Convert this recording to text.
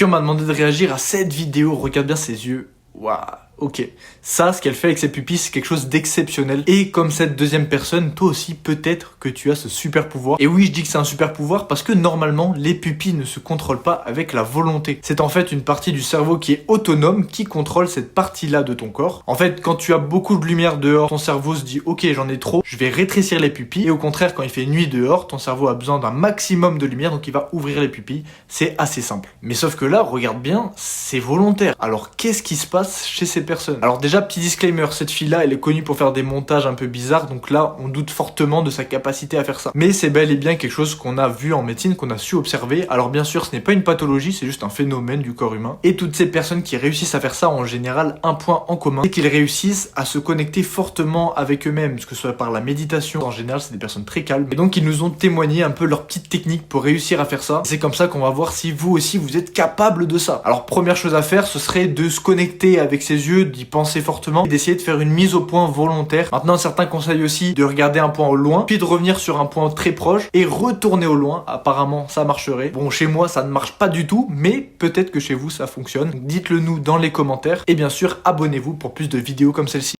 Quelqu'un m'a demandé de réagir à cette vidéo. Regarde bien ses yeux. Waouh, ok. Ça, ce qu'elle fait avec ses pupilles, c'est quelque chose d'exceptionnel. Et comme cette deuxième personne, toi aussi, peut-être que tu as ce super pouvoir. Et oui, je dis que c'est un super pouvoir parce que normalement, les pupilles ne se contrôlent pas avec la volonté. C'est en fait une partie du cerveau qui est autonome, qui contrôle cette partie-là de ton corps. En fait, quand tu as beaucoup de lumière dehors, ton cerveau se dit « Ok, j'en ai trop, je vais rétrécir les pupilles. » Et au contraire, quand il fait nuit dehors, ton cerveau a besoin d'un maximum de lumière, donc il va ouvrir les pupilles. C'est assez simple. Mais sauf que là, regarde bien, c'est volontaire. Alors, qu'est-ce qui se passe chez ces personnes? Alors déjà, petit disclaimer, cette fille-là, elle est connue pour faire des montages un peu bizarres, donc là, on doute fortement de sa capacité à faire ça. Mais c'est bel et bien quelque chose qu'on a vu en médecine, qu'on a su observer. Alors bien sûr, ce n'est pas une pathologie, c'est juste un phénomène du corps humain. Et toutes ces personnes qui réussissent à faire ça ont en général un point en commun, c'est qu'ils réussissent à se connecter fortement avec eux-mêmes, que ce soit par la méditation. En général, c'est des personnes très calmes. Et donc, ils nous ont témoigné un peu leurs petites techniques pour réussir à faire ça. C'est comme ça qu'on va voir si vous aussi, vous êtes capable de ça. Alors, première chose à faire, ce serait de se connecter avec ses yeux, d'y penser fortement, et d'essayer de faire une mise au point volontaire. Maintenant, certains conseillent aussi de regarder un point au loin, puis de revenir sur un point très proche et retourner au loin. Apparemment, ça marcherait. Bon, chez moi, ça ne marche pas du tout, mais peut-être que chez vous, ça fonctionne. Dites-le nous dans les commentaires. Et bien sûr, abonnez-vous pour plus de vidéos comme celle-ci.